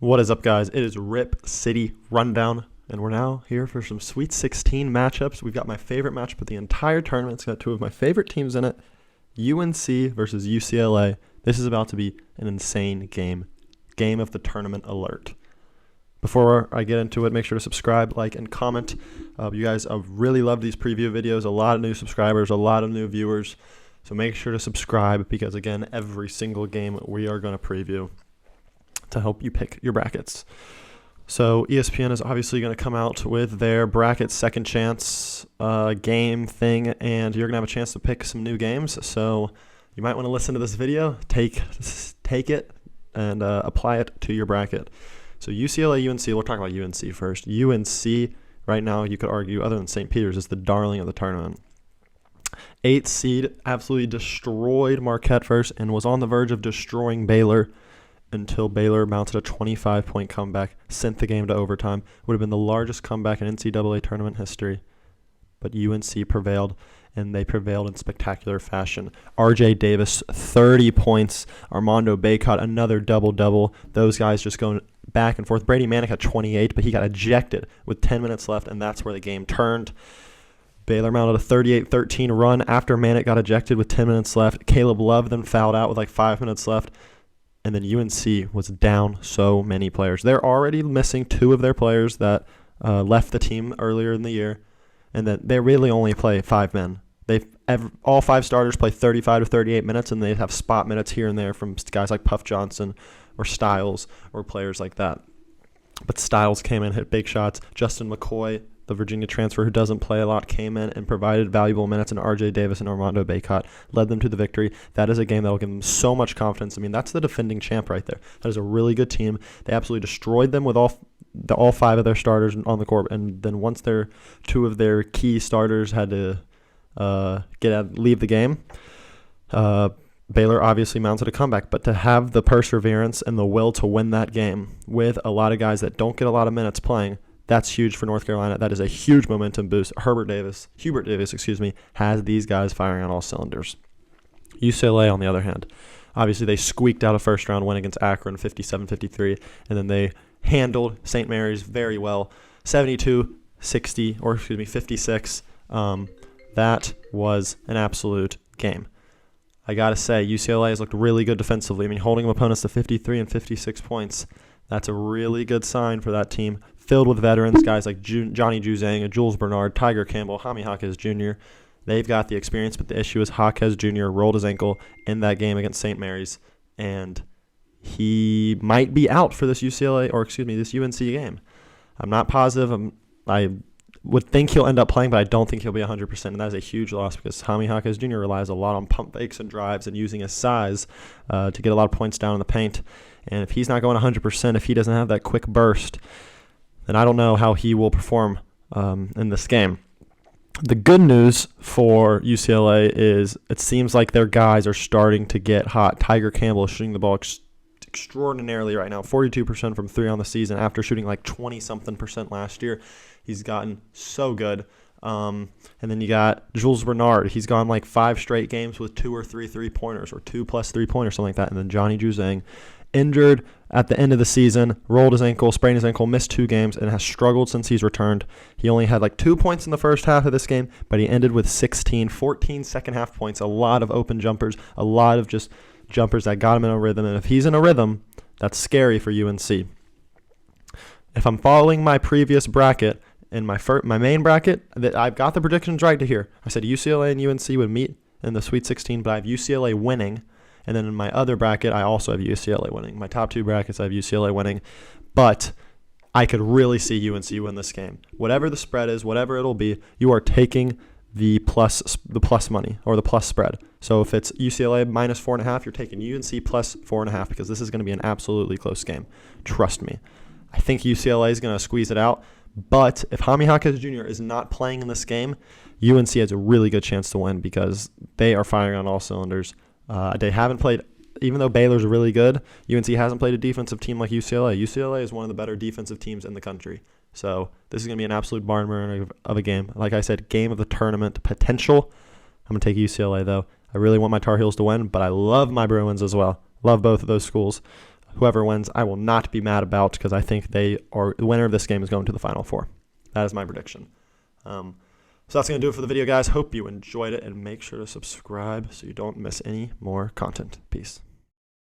What is up, guys? It is Rip City Rundown, and we're now here for some Sweet 16 matchups. We've got my favorite matchup of the entire tournament. It's got two of my favorite teams in it, UNC versus UCLA. This is about to be an insane game. Game of the tournament alert. Before I get into it, make sure to subscribe, like, and comment. You guys have really loved these preview videos. A lot of new subscribers, a lot of new viewers. So make sure to subscribe because, again, every single game we are going to preview to help you pick your brackets. So ESPN is obviously going to come out with their bracket second chance game thing, and you're going to have a chance to pick some new games. So you might want to listen to this video, take it, and apply it to your bracket. So UCLA, UNC, we'll talk about UNC first. UNC, right now, you could argue, other than St. Peter's, is the darling of the tournament. 8th seed, absolutely destroyed Marquette first and was on the verge of destroying Baylor until Baylor mounted a 25-point comeback, sent the game to overtime. Would have been the largest comeback in NCAA tournament history. But UNC prevailed, and they prevailed in spectacular fashion. RJ Davis, 30 points. Armando Bacot, another double-double. Those guys just going back and forth. Brady Manick had 28, but he got ejected with 10 minutes left, and that's where the game turned. Baylor mounted a 38-13 run after Manick got ejected with 10 minutes left. Caleb Love then fouled out with like 5 minutes left. And then UNC was down so many players. They're already missing 2 of their players that left the team earlier in the year. And then they really only play 5 men. All 5 starters play 35 to 38 minutes, and they have spot minutes here and there from guys like Puff Johnson or Styles or players like that. But Styles came in, hit big shots. Justin McCoy, the Virginia transfer who doesn't play a lot, came in and provided valuable minutes, and RJ Davis and Armando Bacot led them to the victory. That is a game that will give them so much confidence. I mean, that's the defending champ right there. That is a really good team. They absolutely destroyed them with all 5 of their starters on the court, and then once 2 of their key starters had to leave the game, Baylor obviously mounted a comeback. But to have the perseverance and the will to win that game with a lot of guys that don't get a lot of minutes playing, that's huge for North Carolina. That is a huge momentum boost. Hubert Davis, has these guys firing on all cylinders. UCLA, on the other hand, obviously they squeaked out a first-round win against Akron, 57-53, and then they handled St. Mary's very well, 56. That was an absolute game. I got to say, UCLA has looked really good defensively. I mean, holding opponents to 53 and 56 points, that's a really good sign for that team. Filled with veterans, guys like Johnny Juzang, Jules Bernard, Tiger Campbell, Jaime Jaquez Jr. They've got the experience, but the issue is Jaquez Jr. rolled his ankle in that game against St. Mary's, and he might be out for this this UNC game. I'm not positive. I would think he'll end up playing, but I don't think he'll be 100%, and that is a huge loss because Jaime Jaquez Jr. relies a lot on pump fakes and drives and using his size to get a lot of points down in the paint. And if he's not going 100%, if he doesn't have that quick burst, then I don't know how he will perform in this game. The good news for UCLA is it seems like their guys are starting to get hot. Tiger Campbell is shooting the ball extraordinarily right now, 42% from 3 on the season after shooting like 20-something% last year. He's gotten so good. And then you got Jules Bernard. He's gone like 5 straight games with 2 or 3 3-pointers or 2 plus 3-pointers, something like that. And then Johnny Juzang, injured at the end of the season, rolled his ankle, sprained his ankle, missed 2 games, and has struggled since he's returned. He only had like 2 points in the first half of this game, but he ended with 14 second half points, a lot of open jumpers, a lot of just jumpers that got him in a rhythm. And if he's in a rhythm, that's scary for UNC. If I'm following my previous bracket, in my main bracket, that I've got the predictions right to here. I said UCLA and UNC would meet in the Sweet 16, but I have UCLA winning. And then in my other bracket, I also have UCLA winning. My top 2 brackets, I have UCLA winning. But I could really see UNC win this game. Whatever the spread is, whatever it'll be, you are taking the plus money or the plus spread. So if it's UCLA minus 4.5, you're taking UNC plus 4.5 because this is going to be an absolutely close game. Trust me. I think UCLA is going to squeeze it out. But if Jaime Jaquez Jr. is not playing in this game, UNC has a really good chance to win because they are firing on all cylinders. They haven't played, even though Baylor's really good, UNC hasn't played a defensive team like UCLA. UCLA is one of the better defensive teams in the country. So this is going to be an absolute barn burner of a game. Like I said, game of the tournament potential. I'm going to take UCLA, though. I really want my Tar Heels to win, but I love my Bruins as well. Love both of those schools. whoever wins, I will not be mad about, because I think the winner of this game is going to the Final Four. That is my prediction. So that's going to do it for the video, guys. Hope you enjoyed it, and make sure to subscribe so you don't miss any more content. Peace.